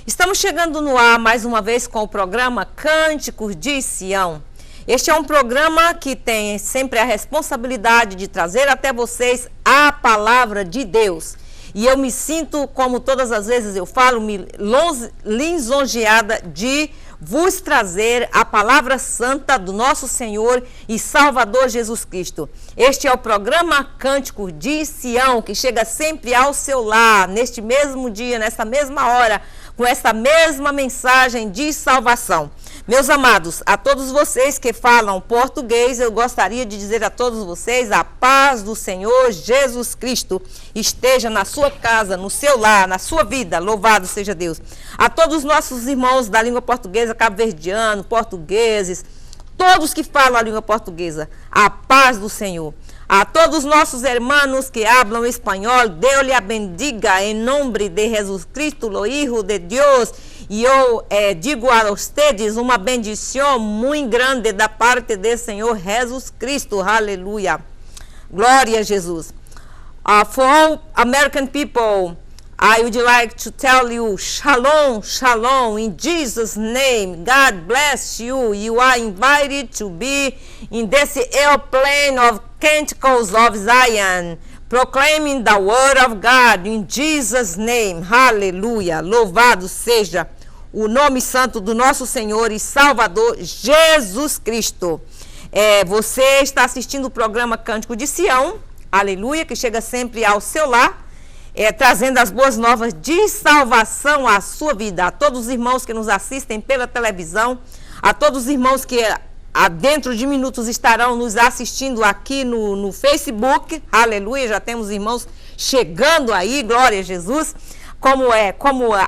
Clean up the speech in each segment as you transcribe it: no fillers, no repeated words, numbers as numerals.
Estamos chegando no ar mais uma vez com o programa Cânticos de Sião. Este é um programa que tem sempre a responsabilidade de trazer até vocês a palavra de Deus. E eu me sinto, como todas as vezes eu falo, lisonjeada de vos trazer a palavra santa do nosso Senhor e Salvador Jesus Cristo. Este é o programa Cântico de Sião, que chega sempre ao seu lar, neste mesmo dia, nesta mesma hora, com esta mesma mensagem de salvação. Meus amados, a todos vocês que falam português, eu gostaria de dizer a todos vocês: a paz do Senhor Jesus Cristo esteja na sua casa, no seu lar, na sua vida. Louvado seja Deus. A todos os nossos irmãos da língua portuguesa, cabo-verdiano, portugueses, todos que falam a língua portuguesa, a paz do Senhor. A todos os nossos hermanos que hablam espanhol, Deus lhe bendiga em nome de Jesus Cristo, o Hijo de Deus. E eu digo a vocês uma bendição muito grande da parte do Senhor Jesus Cristo. Aleluia. Glória a Jesus. For all American people, I would like to tell you, shalom, shalom, in Jesus' name. God bless you. You are invited to be in this airplane of Canticles of Zion, proclaiming the word of God in Jesus' name. Aleluia. Louvado seja o nome santo do nosso Senhor e Salvador Jesus Cristo. Você está assistindo o programa Cântico de Sião, aleluia, que chega sempre ao seu lar, trazendo as boas novas de salvação à sua vida. A todos os irmãos que nos assistem pela televisão, a todos os irmãos que dentro de minutos estarão nos assistindo aqui no Facebook, aleluia, já temos irmãos chegando aí, glória a Jesus. Como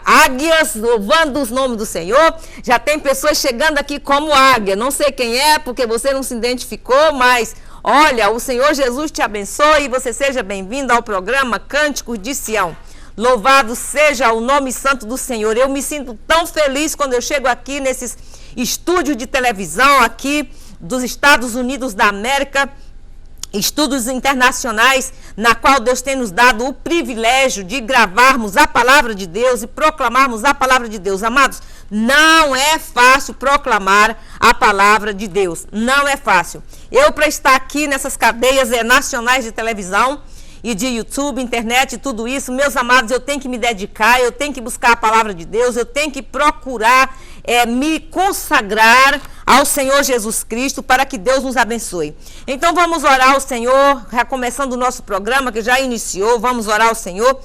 águias, louvando os nomes do Senhor. Já tem pessoas chegando aqui como águia. Não sei quem é, porque você não se identificou, mas olha, o Senhor Jesus te abençoe e você seja bem-vindo ao programa Cânticos de Sião. Louvado seja o nome santo do Senhor. Eu me sinto tão feliz quando eu chego aqui nesses estúdios de televisão aqui dos Estados Unidos da América, estudos internacionais, na qual Deus tem nos dado o privilégio de gravarmos a palavra de Deus e proclamarmos a palavra de Deus. Amados, não é fácil proclamar a palavra de Deus, não é fácil. Eu, para estar aqui nessas cadeias nacionais de televisão e de YouTube, internet e tudo isso, meus amados, eu tenho que me dedicar, eu tenho que buscar a palavra de Deus, eu tenho que procurar me consagrar ao Senhor Jesus Cristo para que Deus nos abençoe. Então vamos orar ao Senhor, recomeçando o nosso programa que já iniciou, vamos orar ao Senhor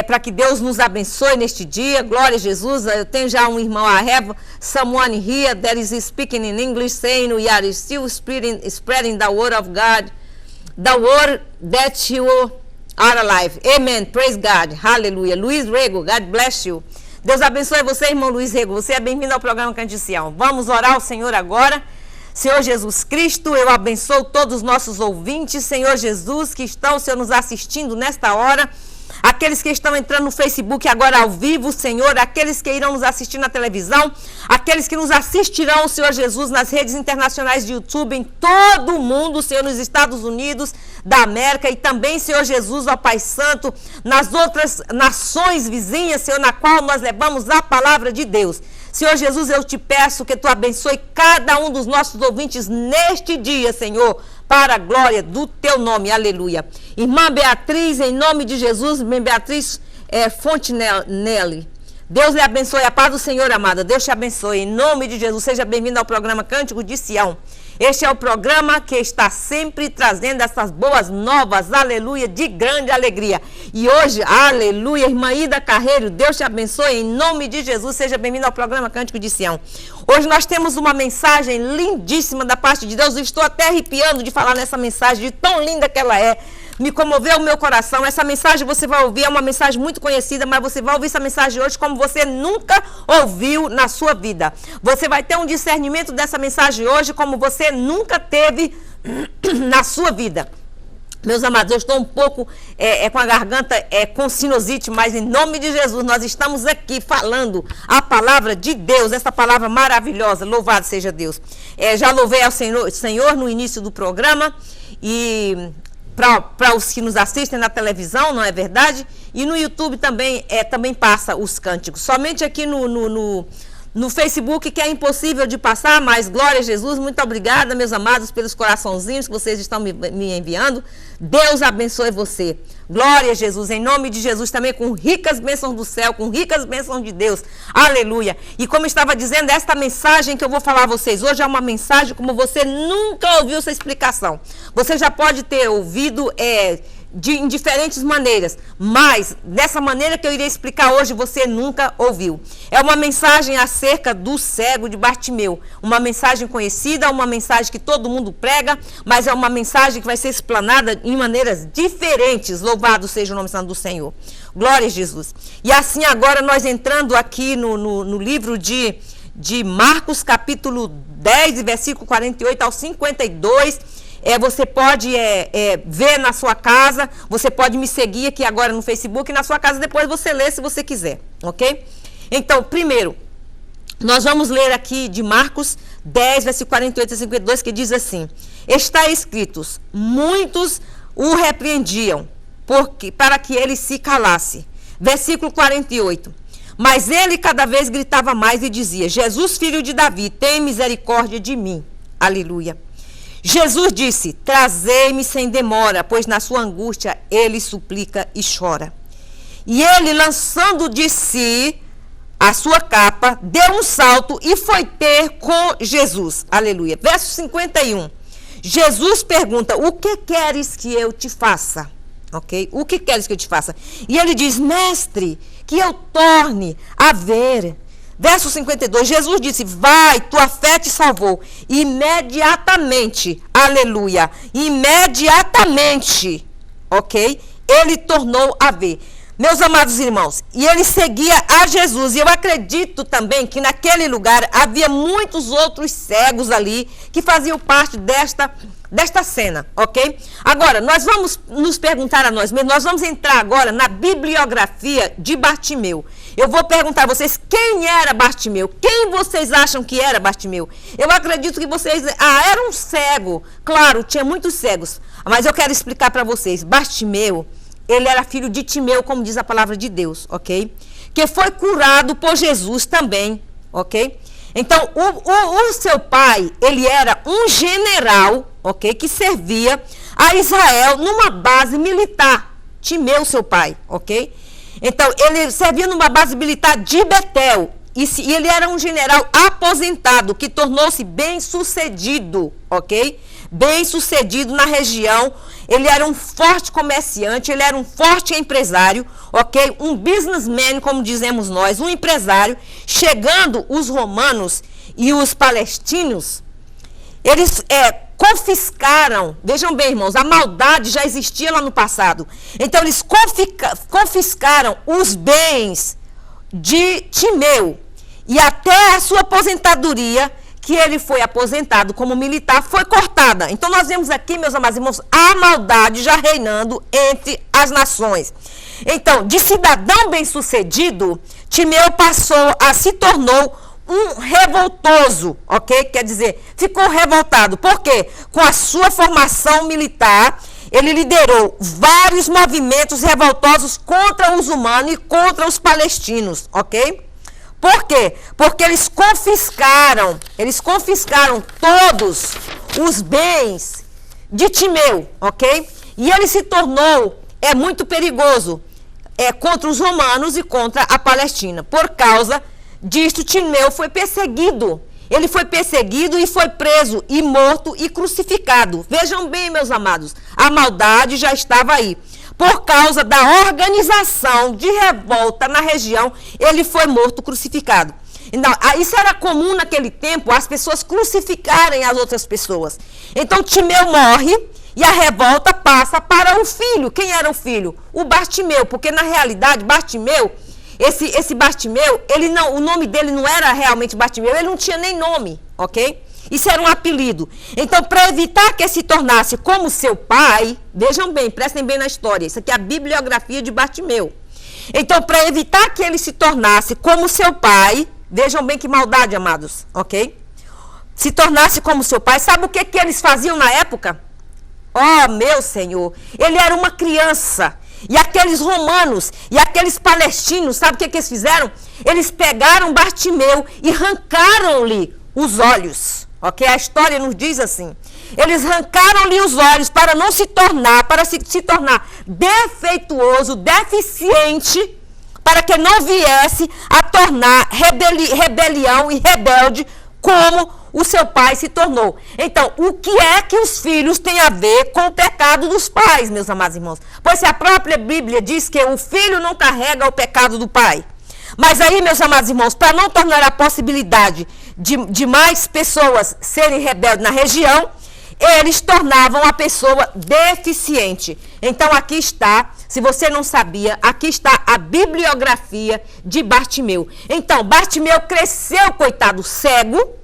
para que Deus nos abençoe neste dia. Glória a Jesus. Eu tenho já um irmão, I have someone here that is speaking in English saying we are still spreading the word of God, the word that you are alive. Amen. Praise God. Hallelujah. Luiz Rego, God bless you. Deus abençoe você, irmão Luiz Rego. Você é bem-vindo ao programa Cântico de Sião. Vamos orar ao Senhor agora. Senhor Jesus Cristo, eu abençoo todos os nossos ouvintes, Senhor Jesus, que estão, Senhor, nos assistindo nesta hora. Aqueles que estão entrando no Facebook agora ao vivo, Senhor, aqueles que irão nos assistir na televisão, aqueles que nos assistirão, Senhor Jesus, nas redes internacionais de YouTube, em todo o mundo, Senhor, nos Estados Unidos da América e também, Senhor Jesus, ó Pai Santo, nas outras nações vizinhas, Senhor, na qual nós levamos a palavra de Deus. Senhor Jesus, eu te peço que tu abençoe cada um dos nossos ouvintes neste dia, Senhor, para a glória do teu nome, aleluia. Irmã Beatriz, em nome de Jesus, irmã Beatriz Fontenelle, Deus lhe abençoe, a paz do Senhor, amada, Deus te abençoe, em nome de Jesus, seja bem-vindo ao programa Cântico de Sião. Este é o programa que está sempre trazendo essas boas novas, aleluia, de grande alegria. E hoje, aleluia, irmã Ida Carreiro, Deus te abençoe, em nome de Jesus, seja bem-vindo ao programa Cântico de Sião. Hoje nós temos uma mensagem lindíssima da parte de Deus, eu estou até arrepiando de falar nessa mensagem, de tão linda que ela é. Me comoveu o meu coração. Essa mensagem você vai ouvir, é uma mensagem muito conhecida, mas você vai ouvir essa mensagem hoje como você nunca ouviu na sua vida. Você vai ter um discernimento dessa mensagem hoje como você nunca teve na sua vida. Meus amados, eu estou um pouco com a garganta com sinusite, mas em nome de Jesus nós estamos aqui falando a palavra de Deus, essa palavra maravilhosa, louvado seja Deus. Já louvei ao Senhor no início do programa e para os que nos assistem na televisão, não é verdade? E no YouTube também passa os cânticos. Somente aqui no Facebook, que é impossível de passar, mas glória a Jesus, muito obrigada, meus amados, pelos coraçãozinhos que vocês estão me enviando. Deus abençoe você. Glória a Jesus, em nome de Jesus, também com ricas bênçãos do céu, com ricas bênçãos de Deus. Aleluia. E como eu estava dizendo, esta mensagem que eu vou falar a vocês hoje é uma mensagem como você nunca ouviu essa explicação. Você já pode ter ouvido em diferentes maneiras, mas dessa maneira que eu irei explicar hoje, você nunca ouviu. É uma mensagem acerca do cego de Bartimeu, uma mensagem conhecida, uma mensagem que todo mundo prega, mas é uma mensagem que vai ser explanada em maneiras diferentes. Louvado seja o nome santo do Senhor. Glória a Jesus. E assim agora nós entrando aqui no livro de Marcos, capítulo 10, versículo 48 ao 52, você pode ver na sua casa, você pode me seguir aqui agora no Facebook, e na sua casa depois você lê se você quiser, ok? Então, primeiro, nós vamos ler aqui de Marcos 10, versículo 48 a 52, que diz assim: está escritos, muitos o repreendiam, para que ele se calasse. Versículo 48. Mas ele cada vez gritava mais e dizia: Jesus, filho de Davi, tem misericórdia de mim. Aleluia. Jesus disse: trazei-me sem demora, pois na sua angústia ele suplica e chora. E ele, lançando de si a sua capa, deu um salto e foi ter com Jesus. Aleluia. Verso 51. Jesus pergunta: o que queres que eu te faça? Ok? O que queres que eu te faça? E ele diz: mestre, que eu torne a ver. Verso 52, Jesus disse: vai, tua fé te salvou. Imediatamente, aleluia, imediatamente, ok? Ele tornou a ver. Meus amados irmãos, e ele seguia a Jesus. E eu acredito também que naquele lugar havia muitos outros cegos ali que faziam parte desta cena, ok? Agora, nós vamos nos perguntar a nós mesmos, nós vamos entrar agora na bibliografia de Bartimeu. Eu vou perguntar a vocês quem era Bartimeu, quem vocês acham que era Bartimeu? Eu acredito que vocês, era um cego, claro, tinha muitos cegos, mas eu quero explicar para vocês. Bartimeu, ele era filho de Timeu, como diz a palavra de Deus, ok? Que foi curado por Jesus também, ok? Então, o seu pai, ele era um general, ok? Que servia a Israel numa base militar. Timeu, seu pai, ok? Então, ele servia numa base militar de Betel. E ele era um general aposentado, que tornou-se bem-sucedido, ok? Bem-sucedido na região. Ele era um forte comerciante, ele era um forte empresário, ok? Um businessman, como dizemos nós, um empresário. Chegando os romanos e os palestinos, eles confiscaram, vejam bem, irmãos, a maldade já existia lá no passado. Então, eles confiscaram os bens de Timeu, e até a sua aposentadoria, que ele foi aposentado como militar, foi cortada. Então, nós vemos aqui, meus amados irmãos, a maldade já reinando entre as nações. Então, de cidadão bem-sucedido, Timeu se tornou um revoltoso, ok? Quer dizer, ficou revoltado. Por quê? Com a sua formação militar, ele liderou vários movimentos revoltosos contra os humanos e contra os palestinos, ok? Por quê? Porque eles confiscaram todos os bens de Timeu, ok? E ele se tornou muito perigoso contra os romanos e contra a Palestina. Por causa disto, Timeu foi perseguido. Ele foi perseguido e foi preso e morto e crucificado. Vejam bem, meus amados, a maldade já estava aí. Por causa da organização de revolta na região, ele foi morto, crucificado. Então, isso era comum naquele tempo, as pessoas crucificarem as outras pessoas. Então, Timeu morre e a revolta passa para o filho. Quem era o filho? O Bartimeu, porque na realidade, Bartimeu, esse Bartimeu, o nome dele não era realmente Bartimeu, ele não tinha nem nome, ok? Isso era um apelido. Então, para evitar que ele se tornasse como seu pai, vejam bem, prestem bem na história, isso aqui é a bibliografia de Bartimeu. Então, para evitar que ele se tornasse como seu pai, vejam bem que maldade, amados, ok? Se tornasse como seu pai, sabe o que eles faziam na época? Ó, meu Senhor, ele era uma criança. E aqueles romanos e aqueles palestinos, sabe o que eles fizeram? Eles pegaram Bartimeu e arrancaram-lhe os olhos. Ok? A história nos diz assim. Eles arrancaram-lhe os olhos para não se tornar, se tornar defeituoso, deficiente, para que não viesse a tornar rebelião e rebelde como o seu pai se tornou. Então, o que é que os filhos têm a ver com o pecado dos pais, meus amados irmãos? Pois se a própria Bíblia diz que o filho não carrega o pecado do pai. Mas aí, meus amados irmãos, para não tornar a possibilidade de mais pessoas serem rebeldes na região, eles tornavam a pessoa deficiente. Então, aqui está, se você não sabia, aqui está a bibliografia de Bartimeu. Então, Bartimeu cresceu, coitado, cego,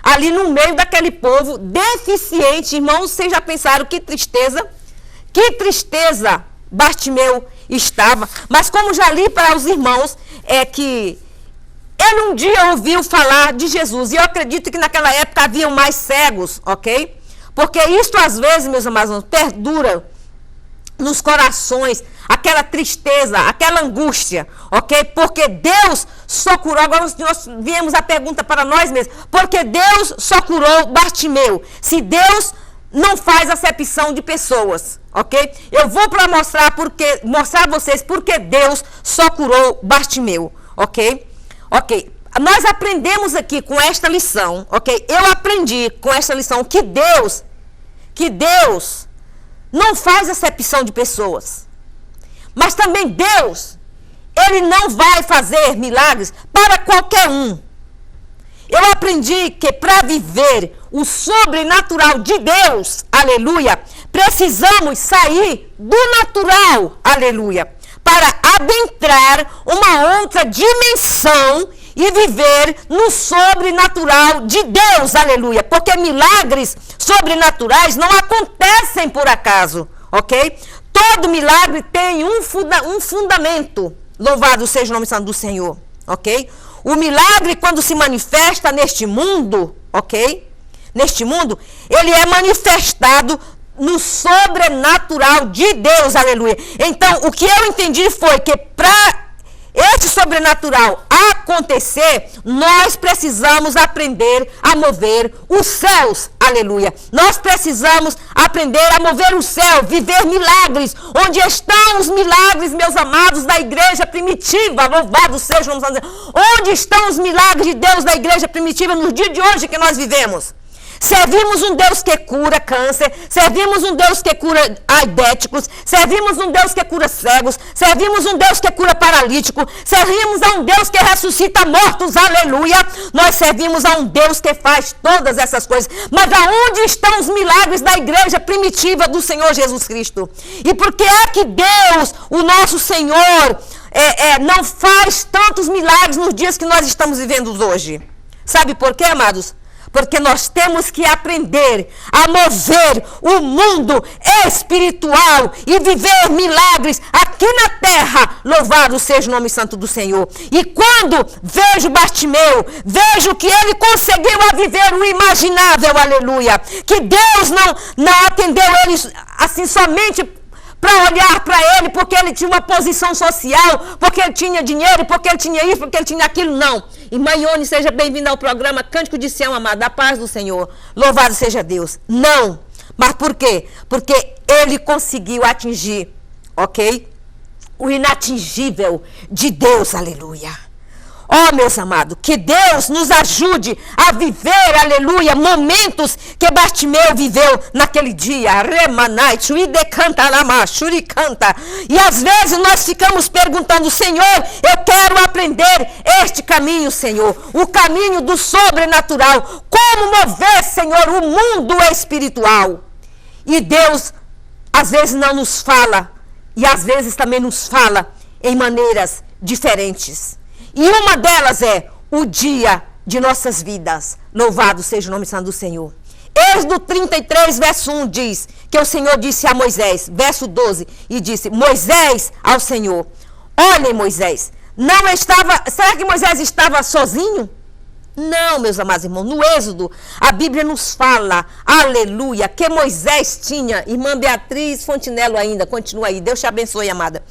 ali no meio daquele povo deficiente. Irmãos, vocês já pensaram que tristeza? Que tristeza Bartimeu estava. Mas como já li para os irmãos, é que ele um dia ouviu falar de Jesus. E eu acredito que naquela época haviam mais cegos, ok? Porque isso às vezes, meus amados, perdura nos corações, aquela tristeza, aquela angústia, ok? Porque Deus só curou, agora nós viemos a pergunta para nós mesmos, porque Deus só curou Bartimeu, se Deus não faz acepção de pessoas, ok? Eu vou para mostrar a vocês porque Deus só curou Bartimeu, ok? Ok, nós aprendemos aqui com esta lição, ok? Eu aprendi com esta lição que Deus não faz acepção de pessoas. Mas também Deus, ele não vai fazer milagres para qualquer um. Eu aprendi que para viver o sobrenatural de Deus, aleluia, precisamos sair do natural, aleluia, para adentrar uma outra dimensão e viver no sobrenatural de Deus, aleluia. Porque milagres sobrenaturais não acontecem por acaso, ok? Todo milagre tem um fundamento. Louvado seja o nome santo do Senhor, ok? O milagre, quando se manifesta neste mundo, ok? Neste mundo, ele é manifestado no sobrenatural de Deus, aleluia. Então, o que eu entendi foi que para esse sobrenatural acontecer, nós precisamos aprender a mover os céus, aleluia. Nós precisamos aprender a mover o céu, viver milagres. Onde estão os milagres, meus amados, da igreja primitiva? Louvado seja o nome de Deus. Onde estão os milagres de Deus da igreja primitiva no dia de hoje que nós vivemos? Servimos um Deus que cura câncer, servimos um Deus que cura aidéticos, servimos um Deus que cura cegos, servimos um Deus que cura paralítico, servimos a um Deus que ressuscita mortos, aleluia. Nós servimos a um Deus que faz todas essas coisas. Mas aonde estão os milagres da igreja primitiva do Senhor Jesus Cristo? E por que é que Deus, o nosso Senhor, não faz tantos milagres nos dias que nós estamos vivendo hoje? Sabe por quê, amados? Porque nós temos que aprender a mover o mundo espiritual e viver milagres aqui na terra. Louvado seja o nome santo do Senhor. E quando vejo Bartimeu, vejo que ele conseguiu a viver o imaginável, aleluia. Que Deus não atendeu ele assim somente para olhar para ele, porque ele tinha uma posição social, porque ele tinha dinheiro, porque ele tinha isso, porque ele tinha aquilo, não. Irmã Ione, seja bem-vinda ao programa Cântico de Sião, amada, da paz do Senhor. Louvado seja Deus. Não. Mas por quê? Porque ele conseguiu atingir, ok? O inatingível de Deus, aleluia. Oh, meus amados, que Deus nos ajude a viver, aleluia, momentos que Bartimeu viveu naquele dia. Remanai, chuidecanta lama, churicanta. E às vezes nós ficamos perguntando, Senhor, eu quero aprender este caminho, Senhor. O caminho do sobrenatural. Como mover, Senhor, o mundo espiritual. E Deus, às vezes não nos fala. E às vezes também nos fala em maneiras diferentes. E uma delas é o dia de nossas vidas. Louvado seja o nome santo do Senhor. Êxodo 33, verso 1 diz que o Senhor disse a Moisés, verso 12, e disse, Moisés ao Senhor, olhem Moisés, não estava, será que Moisés estava sozinho? Não, meus amados irmãos, no Êxodo, a Bíblia nos fala, aleluia, que Moisés tinha, irmã Beatriz Fontinello ainda, continua aí, Deus te abençoe, amada.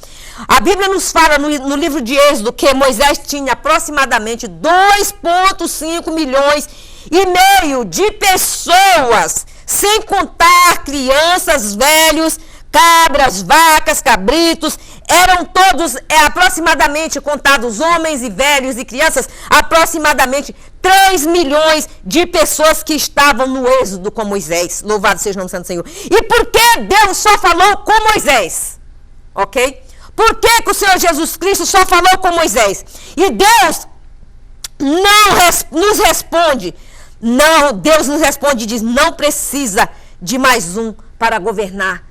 A Bíblia nos fala no livro de Êxodo que Moisés tinha aproximadamente 2,5 milhões e meio de pessoas, sem contar crianças, velhos, cabras, vacas, cabritos, eram todos aproximadamente contados homens e velhos e crianças, aproximadamente 3 milhões de pessoas que estavam no Êxodo com Moisés. Louvado seja o nome do Santo Senhor. E por que Deus só falou com Moisés? Ok? Por que o Senhor Jesus Cristo só falou com Moisés? E Deus não nos responde. Não, Deus nos responde e diz, não precisa de mais um para governar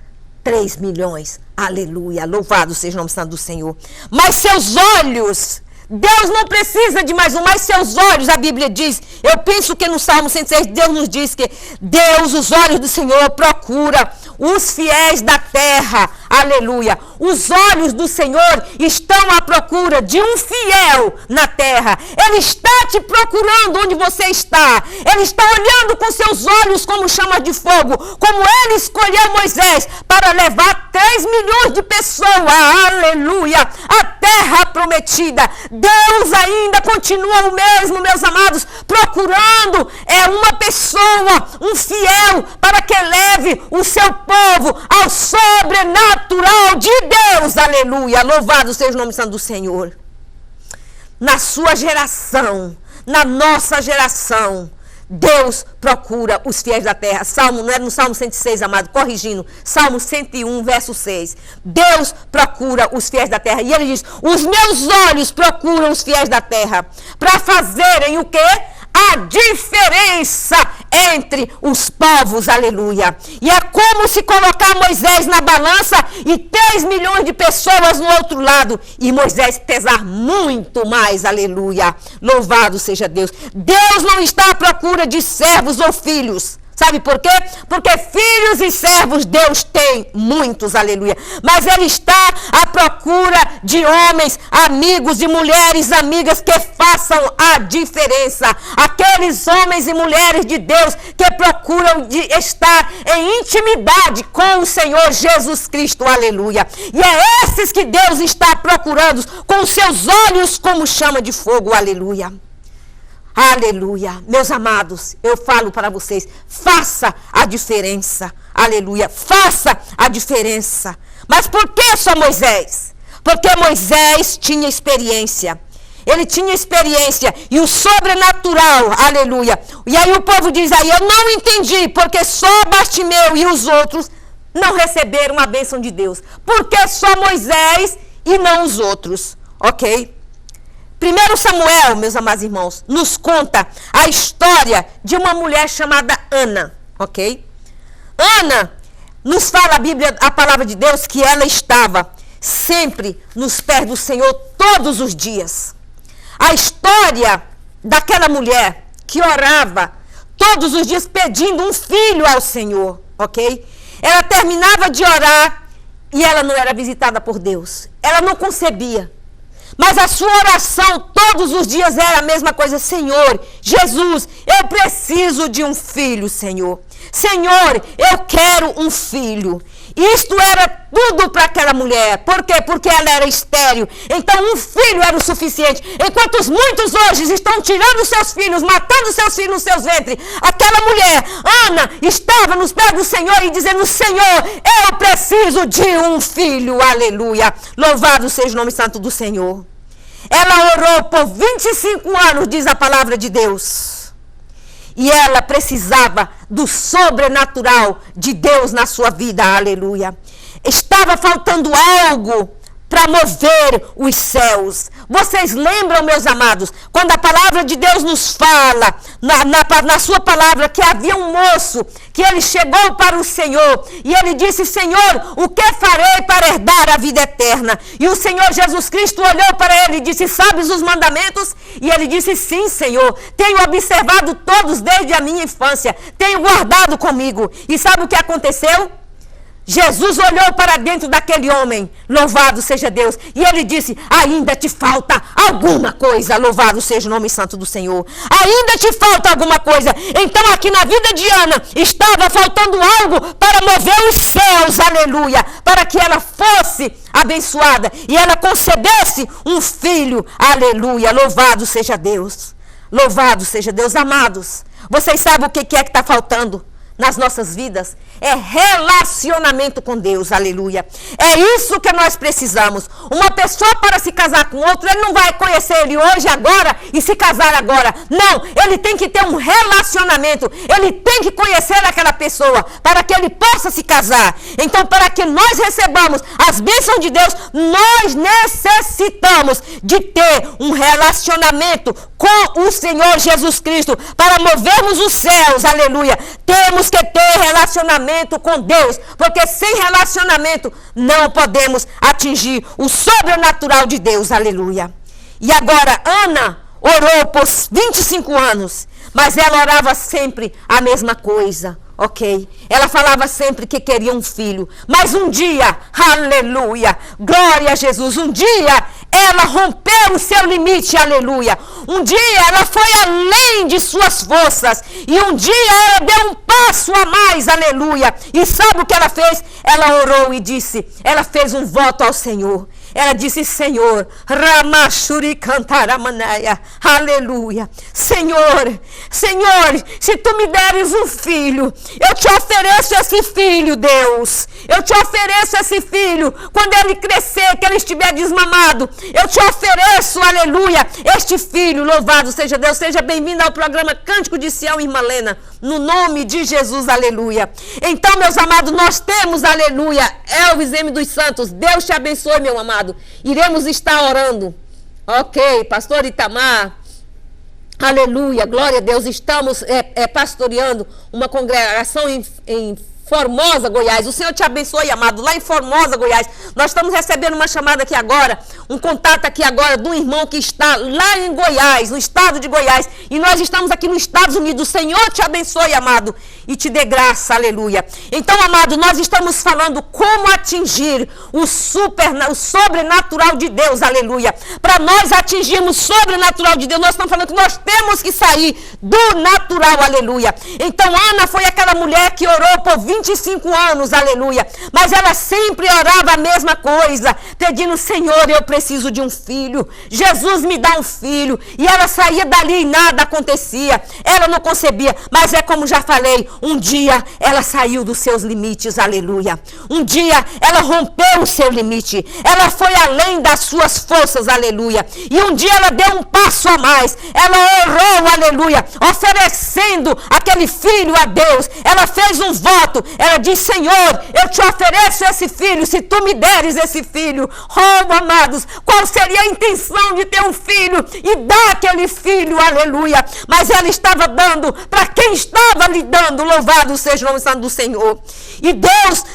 3 milhões. Aleluia. Louvado seja o nome santo do Senhor. Mas seus olhos, Deus não precisa de mais um, mas seus olhos, a Bíblia diz, eu penso que no Salmo 106, Deus nos diz que Deus, os olhos do Senhor, procura os fiéis da terra. Aleluia. Os olhos do Senhor estão à procura de um fiel na terra. Ele está te procurando onde você está. Ele está olhando com seus olhos como chama de fogo. Como ele escolheu Moisés para levar 3 milhões de pessoas. Aleluia. A terra prometida. Deus ainda continua o mesmo, meus amados, procurando uma pessoa, um fiel, para que leve o seu povo ao sobrenatural de Deus, aleluia, louvado seja o nome santo do Senhor. Na sua geração, na nossa geração, Deus procura os fiéis da terra. Não é no Salmo 106, amado, corrigindo, Salmo 101, verso 6. Deus procura os fiéis da terra. E ele diz, os meus olhos procuram os fiéis da terra, para fazerem o quê? A diferença entre os povos, aleluia. E é como se colocar Moisés na balança e 3 milhões de pessoas no outro lado. E Moisés pesar muito mais, aleluia. Louvado seja Deus. Deus não está à procura de servos ou filhos. Sabe por quê? Porque filhos e servos Deus tem muitos, aleluia. Mas ele está à procura de homens, amigos e mulheres amigas que façam a diferença. Aqueles homens e mulheres de Deus que procuram estar em intimidade com o Senhor Jesus Cristo, aleluia. E é esses que Deus está procurando com os seus olhos como chama de fogo, aleluia. Aleluia, meus amados, eu falo para vocês, faça a diferença, aleluia, faça a diferença. Mas por que só Moisés? Porque Moisés tinha experiência, ele tinha experiência e o sobrenatural, aleluia. E aí o povo diz aí, eu não entendi, porque só Bartimeu e os outros não receberam a bênção de Deus. Por que só Moisés e não os outros? Ok? 1 Samuel, meus amados irmãos, nos conta a história de uma mulher chamada Ana, ok? Ana, nos fala a Bíblia, a palavra de Deus, que ela estava sempre nos pés do Senhor todos os dias. A história daquela mulher que orava todos os dias pedindo um filho ao Senhor, ok? Ela terminava de orar e ela não era visitada por Deus. Ela não concebia. Mas a sua oração todos os dias era a mesma coisa. Senhor, Jesus, eu preciso de um filho, Senhor. Senhor, eu quero um filho. Isto era tudo para aquela mulher. Por quê? Porque ela era estéril. Então um filho era o suficiente. Enquanto muitos hoje estão tirando seus filhos, matando seus filhos nos seus ventres, aquela mulher, Ana, estava nos pés do Senhor e dizendo, Senhor, eu preciso de um filho. Aleluia. Louvado seja o nome santo do Senhor. Ela orou por 25 anos, diz a palavra de Deus. E ela precisava do sobrenatural de Deus na sua vida, aleluia. Estava faltando algo para mover os céus. Vocês lembram, meus amados, quando a palavra de Deus nos fala, na sua palavra, que havia um moço, que ele chegou para o Senhor, e ele disse, Senhor, o que farei para herdar a vida eterna? E o Senhor Jesus Cristo olhou para ele e disse, sabes os mandamentos? E ele disse, sim, Senhor, tenho observado todos desde a minha infância, tenho guardado comigo. E sabe o que aconteceu? Jesus olhou para dentro daquele homem, louvado seja Deus, e ele disse, ainda te falta alguma coisa, louvado seja o nome santo do Senhor, ainda te falta alguma coisa. Então aqui na vida de Ana, estava faltando algo para mover os céus, aleluia, para que ela fosse abençoada, e ela concebesse um filho, aleluia, louvado seja Deus, louvado seja Deus. Amados, vocês sabem o que é que está faltando nas nossas vidas? É relacionamento com Deus, aleluia. É isso que nós precisamos. Uma pessoa para se casar com outro, ele não vai conhecer ele hoje, agora e se casar agora. Não, ele tem que ter um relacionamento. Ele tem que conhecer aquela pessoa para que ele possa se casar. Então, para que nós recebamos as bênçãos de Deus, nós necessitamos de ter um relacionamento com o Senhor Jesus Cristo para movermos os céus, aleluia. Temos que ter relacionamento com Deus, porque sem relacionamento não podemos atingir o sobrenatural de Deus, aleluia. E agora, Ana orou por 25 anos, mas ela orava sempre a mesma coisa, ok? Ela falava sempre que queria um filho, mas um dia, aleluia, glória a Jesus, um dia ela rompeu o seu limite, aleluia. Um dia ela foi além de suas forças, e um dia ela deu um passo a mais, aleluia. E sabe o que ela fez? Ela orou e disse, ela fez um voto ao Senhor. Ela disse, Senhor, Ramashuri Cantaramanaya, aleluia. Senhor, Senhor, se tu me deres um filho, eu te ofereço esse filho, Deus. Eu te ofereço esse filho. Quando ele crescer, que ele estiver desmamado, eu te ofereço, aleluia, este filho. Louvado seja Deus. Seja bem-vindo ao programa Cântico de Sião, irmã Lena, no nome de Jesus, aleluia. Então, meus amados, nós temos, aleluia, Elvis M. dos Santos. Deus te abençoe, meu amado. Iremos estar orando. Ok, pastor Itamar, aleluia, glória a Deus. Estamos pastoreando uma congregação em Formosa, Goiás. O Senhor te abençoe, amado. Lá em Formosa, Goiás, nós estamos recebendo uma chamada aqui agora, um contato aqui agora de um irmão que está lá em Goiás, no estado de Goiás, e nós estamos aqui nos Estados Unidos. O Senhor te abençoe, amado, e te dê graça, aleluia. Então, amado, nós estamos falando como atingir o sobrenatural de Deus, aleluia. Para nós atingirmos o sobrenatural de Deus, nós estamos falando que nós temos que sair do natural, aleluia. Então, Ana foi aquela mulher que orou por 25 anos, aleluia, mas ela sempre orava a mesma coisa, pedindo, Senhor, eu preciso de um filho, Jesus me dá um filho, e ela saía dali e nada acontecia, ela não concebia, mas é como já falei, um dia ela saiu dos seus limites, aleluia, um dia ela rompeu o seu limite, ela foi além das suas forças, aleluia, e um dia ela deu um passo a mais, ela orou, aleluia, oferecendo aquele filho a Deus, ela fez um voto. Ela diz, Senhor, eu te ofereço esse filho, se tu me deres esse filho. Oh, amados, qual seria a intenção de ter um filho e dar aquele filho, aleluia. Mas ela estava dando para quem estava lhe dando, louvado seja o nome santo do Senhor. E Deus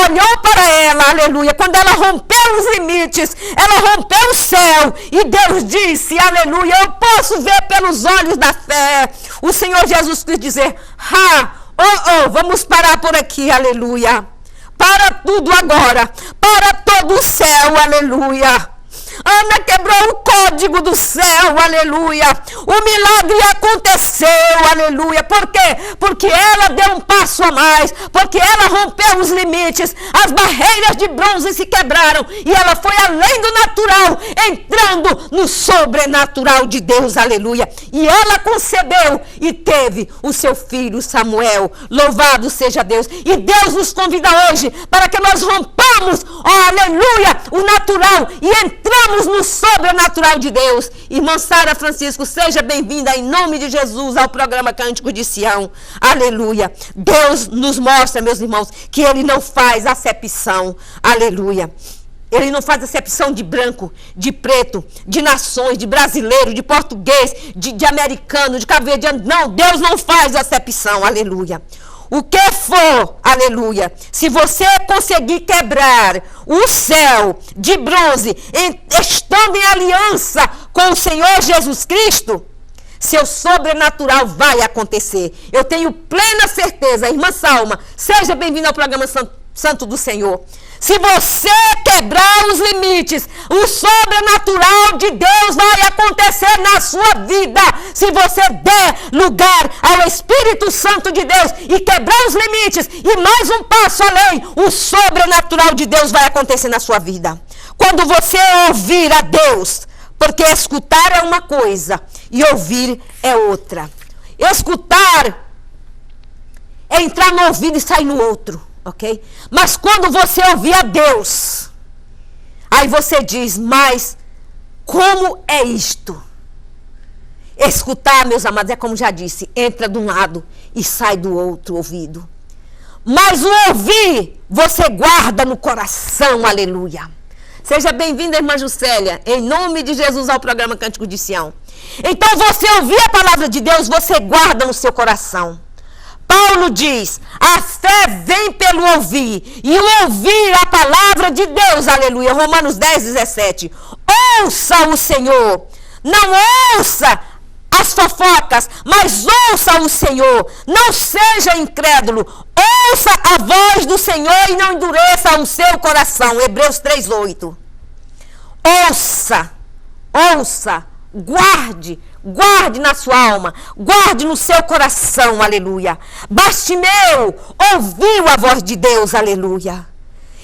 olhou para ela, aleluia, quando ela rompeu os limites, ela rompeu o céu, e Deus disse, aleluia, eu posso ver pelos olhos da fé, o Senhor Jesus Cristo dizer, vamos parar por aqui, aleluia. Para tudo agora, para todo o céu, aleluia. Ana quebrou o código do céu, aleluia. O milagre aconteceu, aleluia. Por quê? Porque ela deu um passo a mais, porque ela rompeu os limites, as barreiras de bronze se quebraram e ela foi além do natural, entrando no sobrenatural de Deus, aleluia. E ela concebeu e teve o seu filho Samuel, louvado seja Deus. E Deus nos convida hoje para que nós rompamos, aleluia, o natural e entramos no sobrenatural de Deus. Irmã Sara Francisco, seja bem-vinda em nome de Jesus ao programa Cântico de Sião. Aleluia. Deus nos mostra, meus irmãos, que Ele não faz acepção. Aleluia. Ele não faz acepção de branco, de preto, de nações, de brasileiro, de português, de americano, de cabo-verdiano. Não, Deus não faz acepção. Aleluia. O que for, aleluia, se você conseguir quebrar o céu de bronze, estando em aliança com o Senhor Jesus Cristo, seu sobrenatural vai acontecer. Eu tenho plena certeza, irmã Salma, seja bem-vinda ao programa Santo do Senhor. Se você quebrar os limites, o sobrenatural de Deus vai acontecer na sua vida. Se você der lugar ao Espírito Santo de Deus e quebrar os limites e mais um passo além, o sobrenatural de Deus vai acontecer na sua vida. Quando você ouvir a Deus, porque escutar é uma coisa e ouvir é outra. Escutar é entrar no ouvido e sair no outro. Ok? Mas quando você ouvir a Deus, aí você diz, mas como é isto? Escutar, meus amados, é como já disse, entra de um lado e sai do outro ouvido. Mas o ouvir, você guarda no coração, aleluia. Seja bem-vinda, irmã Juscelia, em nome de Jesus ao programa Cântico de Sião. Então você ouvir a palavra de Deus, você guarda no seu coração. Paulo diz, a fé vem pelo ouvir, e o ouvir a palavra de Deus, aleluia, Romanos 10, 17. Ouça o Senhor, não ouça as fofocas, mas ouça o Senhor, não seja incrédulo, ouça a voz do Senhor e não endureça o seu coração, Hebreus 3, 8. Ouça, guarde na sua alma, guarde no seu coração, aleluia. Bartimeu ouviu a voz de Deus, aleluia.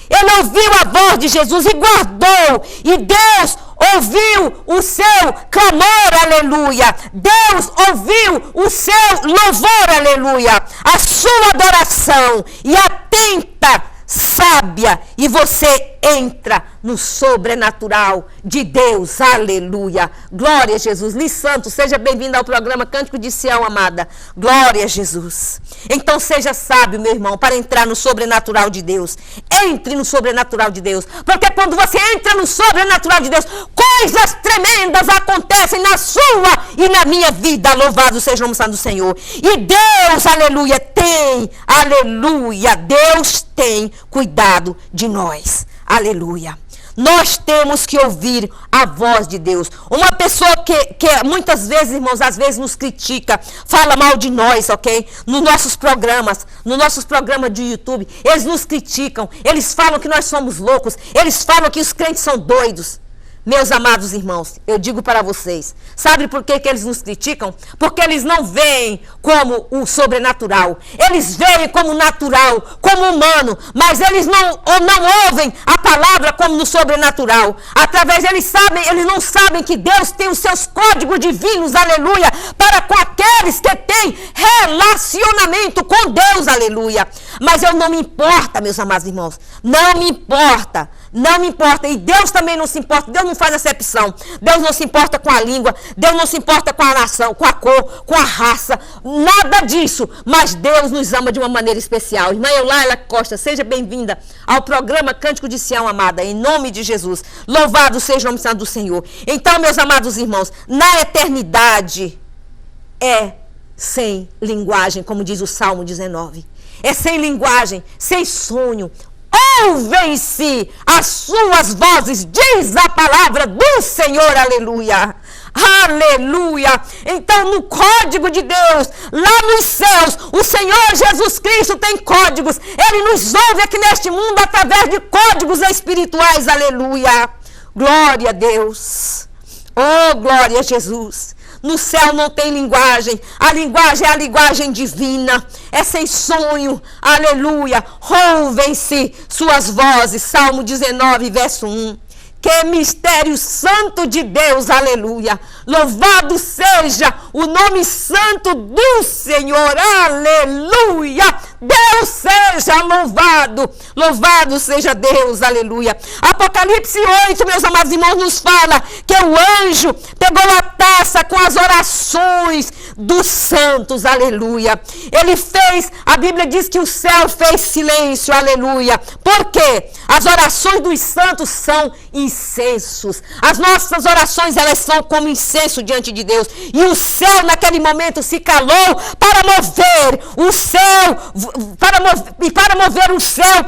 Ele ouviu a voz de Jesus e guardou, e Deus ouviu o seu clamor, aleluia. Deus ouviu o seu louvor, aleluia. A sua adoração, e atenta, sábia, e você entra no sobrenatural de Deus, aleluia. Glória a Jesus. Li Santos, seja bem-vindo ao programa Cântico de Sião, amada. Glória a Jesus. Então seja sábio, meu irmão, para entrar no sobrenatural de Deus. Entre no sobrenatural de Deus, porque quando você entra no sobrenatural de Deus, coisas tremendas acontecem na sua e na minha vida. Louvado seja o nome santo do Senhor. E Deus, aleluia, Deus tem cuidado de nós. Aleluia. Nós temos que ouvir a voz de Deus. Uma pessoa que muitas vezes, irmãos, às vezes nos critica, fala mal de nós, ok? Nos nossos programas de YouTube, eles nos criticam, eles falam que nós somos loucos, eles falam que os crentes são doidos. Meus amados irmãos, eu digo para vocês, sabe por que eles nos criticam? Porque eles não veem como o sobrenatural, eles veem como natural, como humano, mas eles não ouvem a palavra como no sobrenatural. Através eles não sabem que Deus tem os seus códigos divinos, aleluia, para com aqueles que têm relacionamento com Deus, aleluia. Mas eu não me importa, meus amados irmãos, não me importa, e Deus também não se importa. Deus não faz acepção, Deus não se importa com a língua, Deus não se importa com a nação, com a cor, com a raça, nada disso, mas Deus nos ama de uma maneira especial. Irmã Eulaila Costa, seja bem-vinda ao programa Cântico de Sião, amada, em nome de Jesus. Louvado seja o nome santo do Senhor. Então, meus amados irmãos, na eternidade é sem linguagem, como diz o Salmo 19, é sem linguagem, sem sonho. Ouvem-se as suas vozes, diz a palavra do Senhor, aleluia, aleluia. Então, no código de Deus, lá nos céus, o Senhor Jesus Cristo tem códigos, Ele nos ouve aqui neste mundo através de códigos espirituais, aleluia. Glória a Deus, oh glória a Jesus. No céu não tem linguagem, a linguagem é a linguagem divina, é sem sonho, aleluia. Ouvem-se suas vozes, Salmo 19, verso 1. Que mistério santo de Deus, aleluia. Louvado seja o nome santo do Senhor, aleluia. Deus seja louvado, louvado seja Deus, aleluia. Apocalipse 8, meus amados irmãos, nos fala que o anjo pegou a taça com as orações dos santos, aleluia. Ele fez, a Bíblia diz que o céu fez silêncio, aleluia. Por quê? As orações dos santos são incensos. As nossas orações, elas são como incenso diante de Deus. E o céu naquele momento se calou para mover o céu, para mover o céu.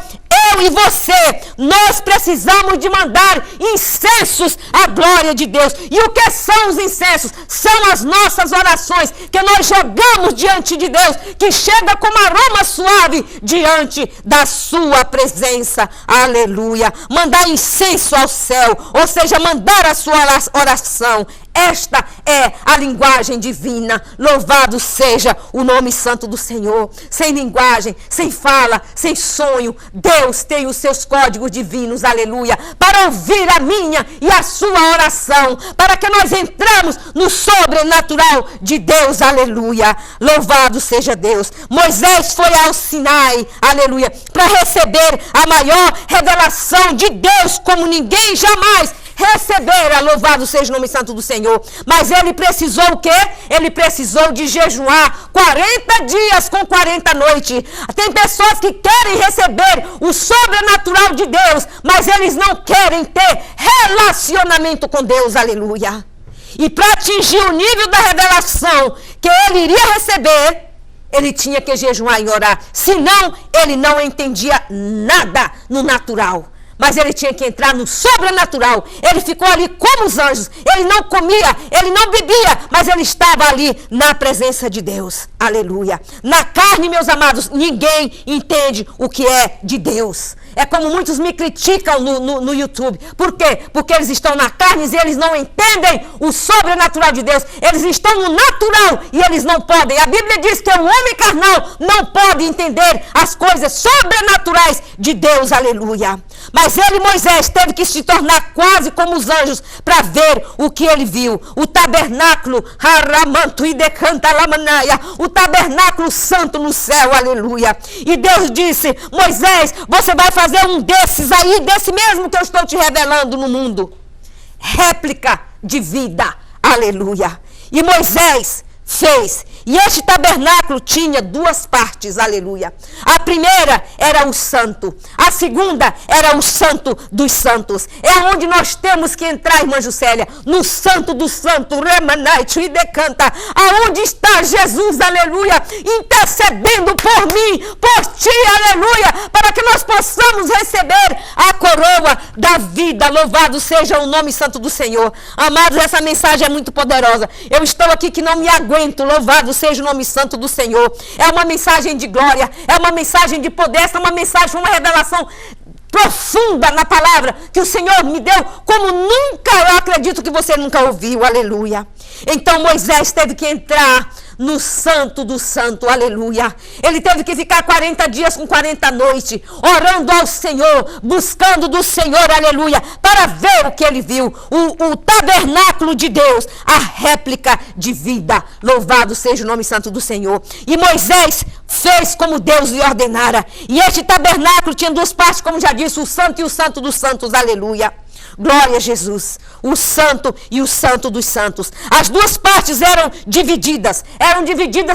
Eu e você, nós precisamos de mandar incensos à glória de Deus. E o que são os incensos? São as nossas orações que nós jogamos diante de Deus, que chega como aroma suave diante da sua presença. Aleluia. Mandar incenso ao céu, ou seja, mandar a sua oração. Esta é a linguagem divina. Louvado seja o nome santo do Senhor. Sem linguagem, sem fala, sem sonho, Deus tem os seus códigos divinos, aleluia, para ouvir a minha e a sua oração, para que nós entramos no sobrenatural de Deus, aleluia. Louvado seja Deus. Moisés foi ao Sinai, aleluia, para receber a maior revelação de Deus como ninguém jamais recebera, louvado seja o nome santo do Senhor. Mas ele precisou o quê? Ele precisou de jejuar 40 dias com 40 noites. Tem pessoas que querem receber o sobrenatural de Deus, mas eles não querem ter relacionamento com Deus, aleluia. E para atingir o nível da revelação que ele iria receber, ele tinha que jejuar e orar. Senão, ele não entendia nada no natural. Mas ele tinha que entrar no sobrenatural. Ele ficou ali como os anjos. Ele não comia, ele não bebia, mas ele estava ali na presença de Deus. Aleluia. Na carne, meus amados, ninguém entende o que é de Deus. É como muitos me criticam no YouTube. Por quê? Porque eles estão na carne e eles não entendem o sobrenatural de Deus. Eles estão no natural e eles não podem. A Bíblia diz que o homem carnal não pode entender as coisas sobrenaturais de Deus. Aleluia. Mas ele, Moisés, teve que se tornar quase como os anjos para ver o que ele viu. O tabernáculo, o tabernáculo santo no céu, aleluia. E Deus disse, Moisés, você vai fazer um desses aí, desse mesmo que eu estou te revelando no mundo. Réplica de vida, aleluia. E Moisés fez. E este tabernáculo tinha duas partes, aleluia. A primeira era o santo. A segunda era o santo dos santos. É onde nós temos que entrar, irmã Juscelia, no santo do santo, remanite e decanta. Aonde está Jesus, aleluia, intercedendo por mim, por ti, aleluia, para que nós possamos receber a coroa da vida. Louvado seja o nome santo do Senhor. Amados, essa mensagem é muito poderosa. Eu estou aqui que não me aguento, louvado seja o nome santo do Senhor. É uma mensagem de glória, é uma mensagem de poder, é uma mensagem, uma revelação profunda na palavra que o Senhor me deu, como nunca, eu acredito que você nunca ouviu, aleluia. Então Moisés teve que entrar no santo do santo, aleluia. Ele teve que ficar 40 dias com 40 noites, orando ao Senhor, buscando do Senhor, aleluia, para ver o que ele viu, o tabernáculo de Deus, a réplica de vida. Louvado seja o nome santo do Senhor. E Moisés fez como Deus lhe ordenara. E este tabernáculo tinha duas partes, como já disse, o santo e o santo dos santos, aleluia. Glória a Jesus, o santo e o santo dos santos. As duas partes eram divididas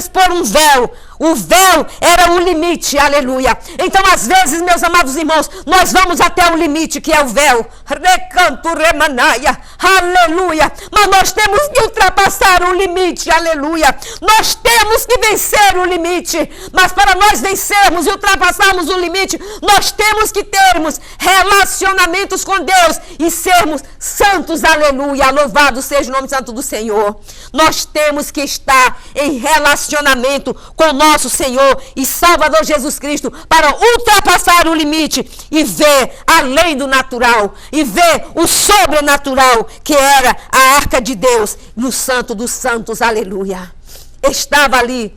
por um véu. O véu era o limite, aleluia. Então, às vezes, meus amados irmãos, nós vamos até o limite, que é o véu. Recanto, remanaia, aleluia. Mas nós temos que ultrapassar o limite, aleluia. Nós temos que vencer o limite. Mas para nós vencermos e ultrapassarmos o limite, nós temos que termos relacionamentos com Deus e sermos santos, aleluia. Louvado seja o nome santo do Senhor. Nós temos que estar em relacionamento com o nosso Senhor e Salvador Jesus Cristo para ultrapassar o limite e ver além do natural e ver o sobrenatural que era a arca de Deus no santo dos santos, aleluia. Estava ali.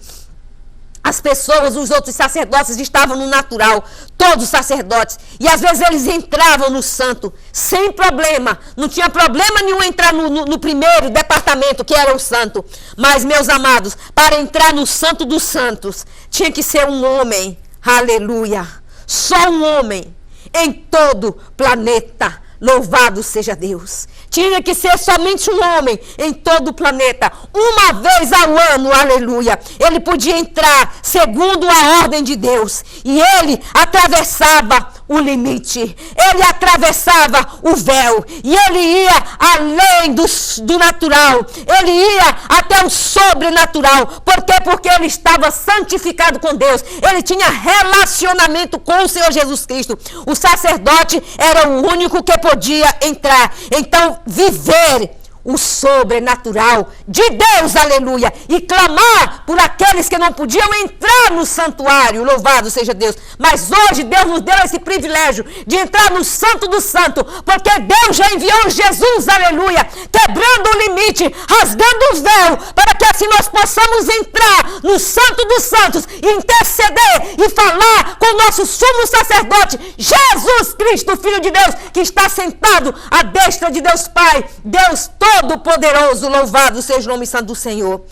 As pessoas, os outros sacerdotes estavam no natural, todos os sacerdotes. E às vezes eles entravam no santo, sem problema. Não tinha problema nenhum entrar no primeiro departamento, que era o santo. Mas, meus amados, para entrar no santo dos santos, tinha que ser um homem. Aleluia. Só um homem em todo planeta. Louvado seja Deus. Tinha que ser somente um homem em todo o planeta. Uma vez ao ano, aleluia. Ele podia entrar segundo a ordem de Deus. E ele atravessava o limite. Ele atravessava o véu e ele ia além do natural. Ele ia até o sobrenatural. Por quê? Porque ele estava santificado com Deus. Ele tinha relacionamento com o Senhor Jesus Cristo. O sacerdote era o único que podia entrar. Então, viver o sobrenatural de Deus, aleluia, e clamar por aqueles que não podiam entrar no santuário, louvado seja Deus. Mas hoje Deus nos deu esse privilégio de entrar no Santo do Santo, porque Deus já enviou Jesus, aleluia, quebrando o limite, rasgando o véu, para que assim nós possamos entrar no Santo dos Santos, interceder e falar com o nosso sumo sacerdote, Jesus Cristo, Filho de Deus, que está sentado à destra de Deus Pai, Deus Todo-Poderoso, louvado seja o nome santo do Senhor.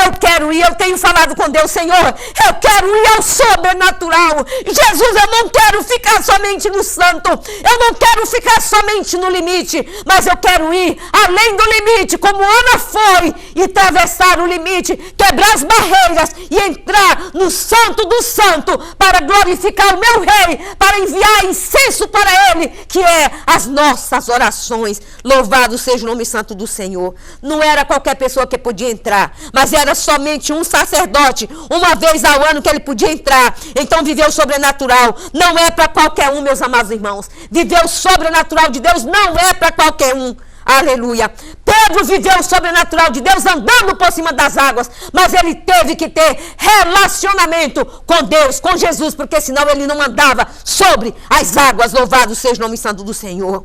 Eu quero ir, eu tenho falado com Deus, Senhor, eu quero ir ao sobrenatural. Jesus, eu não quero ficar somente no santo, eu não quero ficar somente no limite, mas eu quero ir além do limite, como Ana foi, e atravessar o limite, quebrar as barreiras e entrar no Santo do Santo, para glorificar o meu Rei, para enviar incenso para Ele, que é as nossas orações. Louvado seja o nome santo do Senhor. Não era qualquer pessoa que podia entrar, mas era somente um sacerdote, uma vez ao ano que ele podia entrar. Então viver o sobrenatural não é para qualquer um, meus amados irmãos. Viver o sobrenatural de Deus não é para qualquer um. Aleluia. Pedro viveu o sobrenatural de Deus andando por cima das águas, mas ele teve que ter relacionamento com Deus, com Jesus, porque senão ele não andava sobre as águas. Louvado seja o nome santo do Senhor.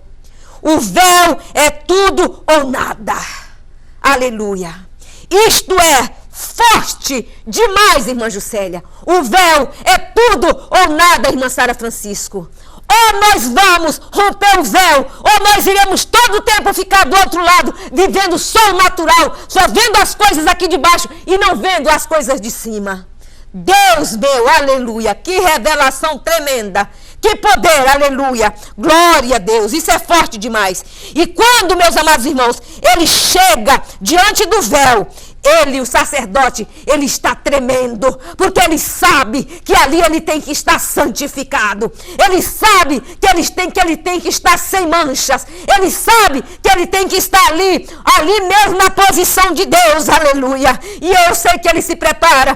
O véu é tudo ou nada. Aleluia. Isto é forte demais, irmã Juscelia. O véu é tudo ou nada, irmã Sara Francisco. Ou nós vamos romper o véu, ou nós iremos todo o tempo ficar do outro lado, vivendo só o natural, só vendo as coisas aqui de baixo e não vendo as coisas de cima. Deus meu, aleluia, que revelação tremenda, que poder, aleluia, glória a Deus, isso é forte demais. E quando, meus amados irmãos, ele chega diante do véu, ele, o sacerdote, ele está tremendo, porque ele sabe que ali ele tem que estar santificado. Ele sabe que ele tem que estar sem manchas. Ele sabe que ele tem que estar ali mesmo na posição de Deus, aleluia. E eu sei que ele se prepara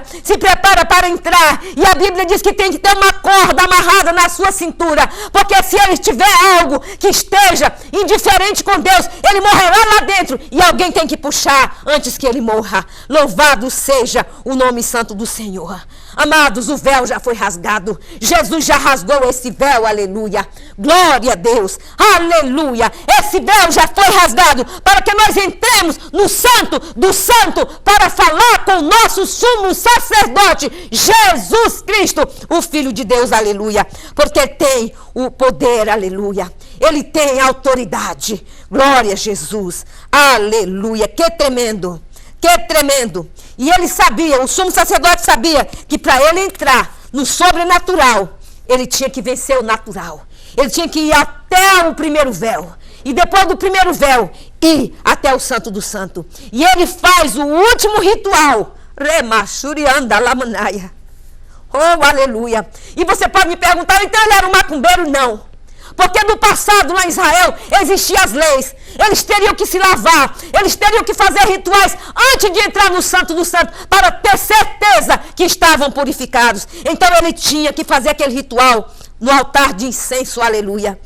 para entrar. E a Bíblia diz que tem que ter uma corda amarrada na sua cintura, porque se ele tiver algo que esteja indiferente com Deus, ele morrerá lá dentro e alguém tem que puxar antes que ele morra. Louvado seja o nome santo do Senhor. Amados, o véu já foi rasgado. Jesus já rasgou esse véu, aleluia. Glória a Deus, aleluia. Esse véu já foi rasgado para que nós entremos no Santo do Santo para falar com o nosso sumo sacerdote, Jesus Cristo, o Filho de Deus, aleluia. Porque tem o poder, aleluia. Ele tem autoridade. Glória a Jesus, aleluia. Que tremendo. Que tremendo. E ele sabia, o sumo sacerdote sabia que para ele entrar no sobrenatural, ele tinha que vencer o natural. Ele tinha que ir até o primeiro véu. E depois do primeiro véu, ir até o Santo do Santo. E ele faz o último ritual. Remachurianda lamanaia. Oh, aleluia. E você pode me perguntar, então ele era um macumbeiro? Não. Porque no passado, lá em Israel, existiam as leis. Eles teriam que se lavar. Eles teriam que fazer rituais antes de entrar no Santo do Santo, para ter certeza que estavam purificados. Então ele tinha que fazer aquele ritual no altar de incenso, aleluia.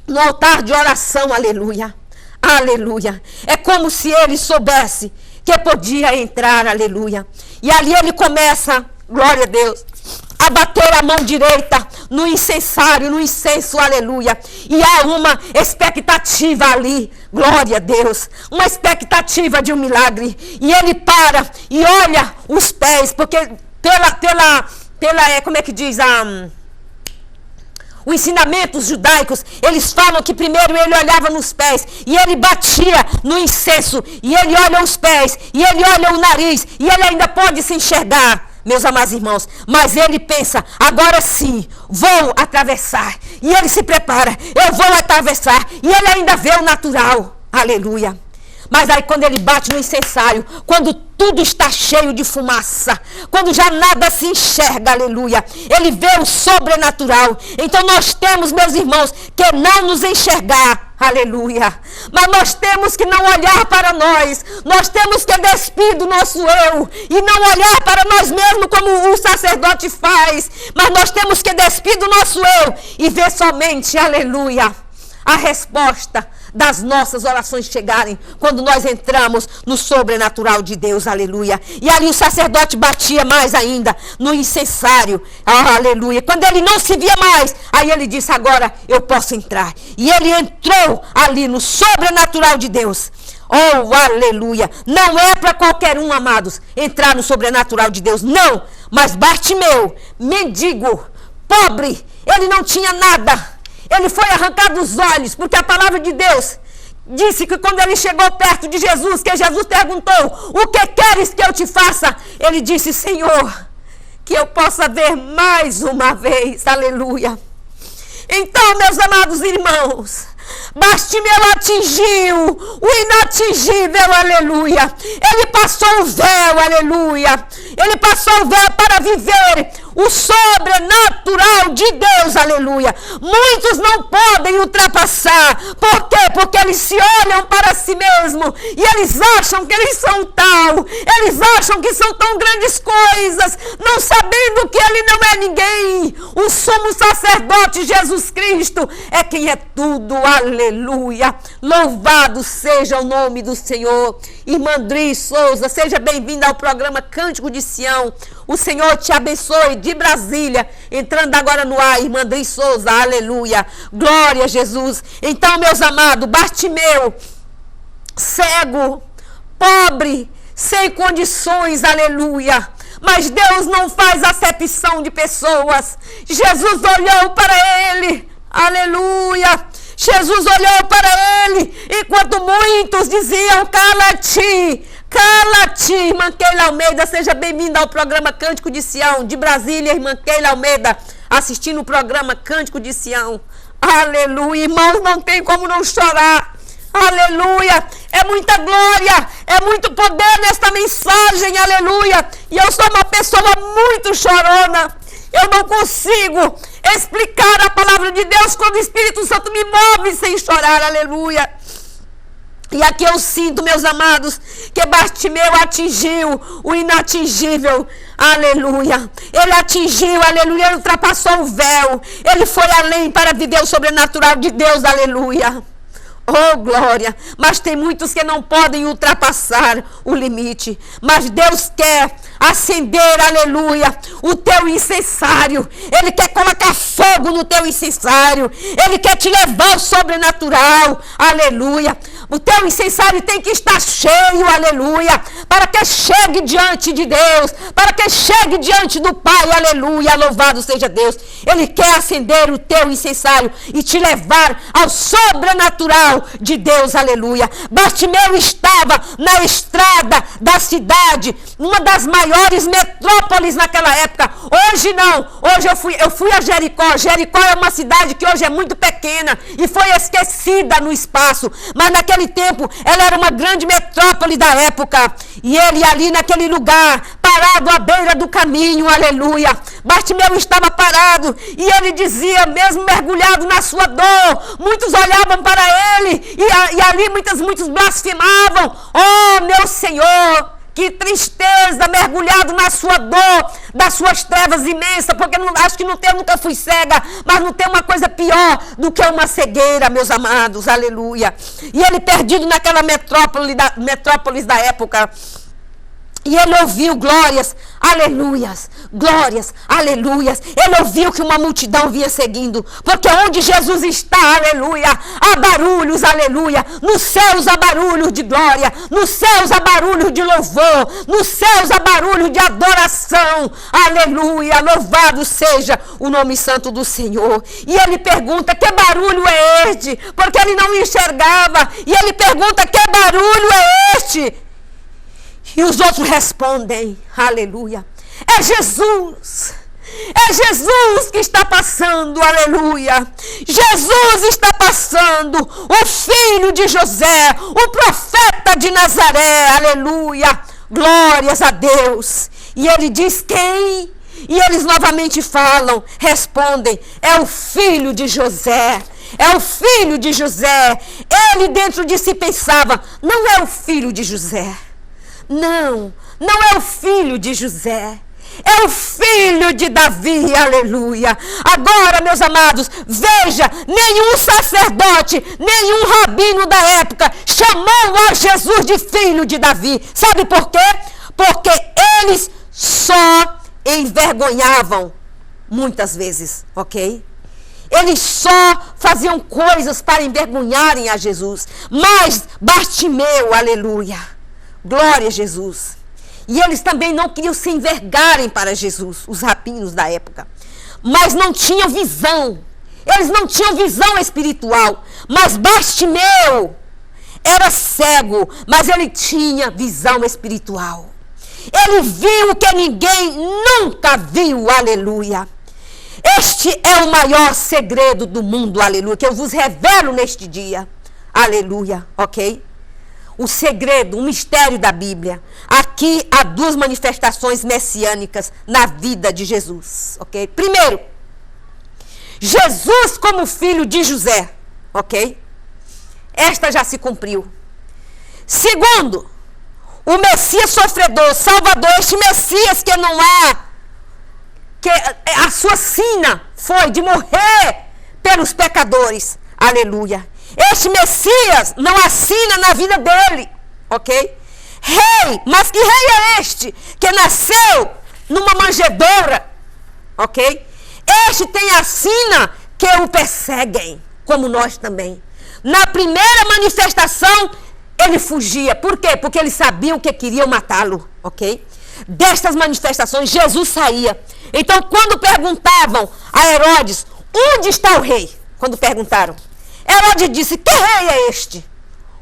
No altar de oração, aleluia. Aleluia. É como se ele soubesse que podia entrar, aleluia. E ali ele começa, glória a Deus, a bater a mão direita no incensário, no incenso, aleluia. E há uma expectativa ali, glória a Deus, uma expectativa de um milagre. E ele para e olha os pés, porque como é que diz os ensinamentos judaicos, eles falam que primeiro ele olhava nos pés, e ele batia no incenso, e ele olha os pés, e ele olha o nariz, e ele ainda pode se enxergar, meus amados irmãos, mas ele pensa, agora sim, vou atravessar, e ele se prepara, eu vou atravessar, e ele ainda vê o natural, aleluia. Mas aí quando ele bate no incensário, quando tudo está cheio de fumaça, quando já nada se enxerga, aleluia, ele vê o sobrenatural. Então nós temos, meus irmãos, que não nos enxergar, aleluia, mas nós temos que não olhar para nós temos que despir do nosso eu e não olhar para nós mesmos como o sacerdote faz, mas nós temos que despir do nosso eu e ver somente, aleluia, a resposta das nossas orações chegarem quando nós entramos no sobrenatural de Deus, aleluia. E ali o sacerdote batia mais ainda no incensário, aleluia. Quando ele não se via mais, aí ele disse, agora eu posso entrar. E ele entrou ali no sobrenatural de Deus. Oh, aleluia. Não é para qualquer um, amados, entrar no sobrenatural de Deus, não. Mas Bartimeu, mendigo, pobre, ele não tinha nada. Ele foi arrancado dos olhos, porque a palavra de Deus disse que quando ele chegou perto de Jesus, que Jesus perguntou, o que queres que eu te faça? Ele disse, Senhor, que eu possa ver mais uma vez, aleluia. Então, meus amados irmãos, Bartimeu atingiu o inatingível, aleluia. Ele passou o véu, aleluia. Ele passou o véu para viver o sobrenatural de Deus, aleluia. Muitos não podem ultrapassar. Por quê? Porque eles se olham para si mesmos e eles acham que eles são tal. Eles acham que são tão grandes coisas, não sabendo que ele não é ninguém. O sumo sacerdote Jesus Cristo é quem é tudo, aleluia. Louvado seja o nome do Senhor. Irmã Dri Souza, seja bem-vinda ao programa Cântico de Sião. O Senhor te abençoe de Brasília, entrando agora no ar, irmã Dri Souza, aleluia. Glória a Jesus. Então, meus amados, Bartimeu, cego, pobre, sem condições, aleluia. Mas Deus não faz acepção de pessoas. Jesus olhou para ele, aleluia. Jesus olhou para ele, enquanto muitos diziam, cala-te, cala-te. Irmã Keila Almeida, seja bem-vinda ao programa Cântico de Sião, de Brasília, irmã Keila Almeida, assistindo o programa Cântico de Sião. Aleluia, irmãos, não tem como não chorar. Aleluia, é muita glória, é muito poder nesta mensagem, aleluia. E eu sou uma pessoa muito chorona. Eu não consigo explicar a palavra de Deus quando o Espírito Santo me move sem chorar, aleluia. E aqui eu sinto, meus amados, que Bartimeu atingiu o inatingível, aleluia. Ele atingiu, aleluia, ele ultrapassou o véu. Ele foi além para viver o sobrenatural de Deus, aleluia. Oh, glória! Mas tem muitos que não podem ultrapassar o limite. Mas Deus quer acender, aleluia, o teu incensário. Ele quer colocar fogo no teu incensário. Ele quer te levar ao sobrenatural, aleluia. O teu incensário tem que estar cheio, aleluia, para que chegue diante de Deus, para que chegue diante do Pai, aleluia, louvado seja Deus. Ele quer acender o teu incensário e te levar ao sobrenatural de Deus, aleluia. Bartimeu estava na estrada da cidade, uma das maiores metrópoles naquela época. Hoje não, hoje eu fui a Jericó. Jericó é uma cidade que hoje é muito pequena e foi esquecida no espaço, mas naquele tempo ela era uma grande metrópole da época. E ele ali naquele lugar, parado à beira do caminho, aleluia. Bartimeu estava parado e ele dizia, mesmo mergulhado na sua dor, muitos olhavam para ele e ali muitos blasfemavam. Oh, meu Senhor, que tristeza, mergulhado na sua dor, das suas trevas imensas, porque acho que nunca fui cega, mas não tem uma coisa pior do que uma cegueira, meus amados, aleluia. E ele perdido naquela metrópolis da época. E ele ouviu glórias, aleluias, glórias, aleluias. Ele ouviu que uma multidão vinha seguindo. Porque onde Jesus está, aleluia, há barulhos, aleluia. Nos céus há barulhos de glória. Nos céus há barulhos de louvor. Nos céus há barulhos de adoração. Aleluia, louvado seja o nome santo do Senhor. E ele pergunta, que barulho é este? Porque ele não enxergava. E ele pergunta, que barulho é este? E os outros respondem, aleluia, é Jesus. É Jesus que está passando, aleluia. Jesus está passando, o filho de José, o profeta profeta de Nazaré, aleluia, glórias a Deus. E ele diz quem? E eles novamente falam, respondem, é o filho de José. É o filho de José. Ele dentro de si pensava, não é o filho de José. Não é o filho de José. É o filho de Davi, aleluia. Agora, meus amados, veja, nenhum sacerdote, nenhum rabino da época chamou a Jesus de filho de Davi. Sabe por quê? Porque eles só envergonhavam muitas vezes, ok? Eles só faziam coisas para envergonharem a Jesus. Mas Bartimeu, aleluia, glória a Jesus. E eles também não queriam se envergarem para Jesus, os rabinos da época. Mas não tinham visão. Eles não tinham visão espiritual. Mas Bartimeu era cego, mas ele tinha visão espiritual. Ele viu o que ninguém nunca viu, aleluia. Este é o maior segredo do mundo, aleluia, que eu vos revelo neste dia, aleluia, ok? O segredo, o mistério da Bíblia. Aqui há duas manifestações messiânicas na vida de Jesus, ok? Primeiro, Jesus como filho de José, ok? Esta já se cumpriu. Segundo, o Messias sofredor, Salvador, este Messias que não há, que a sua sina foi de morrer pelos pecadores, aleluia. Este Messias não assina na vida dele, ok? Rei, mas que rei é este? Que nasceu numa manjedoura, ok? Este tem a sina que o perseguem, como nós também. Na primeira manifestação, ele fugia. Por quê? Porque eles sabiam que queriam matá-lo, ok? Destas manifestações, Jesus saía. Então, quando perguntavam a Herodes, onde está o rei? Quando perguntaram, Herodes disse, que rei é este?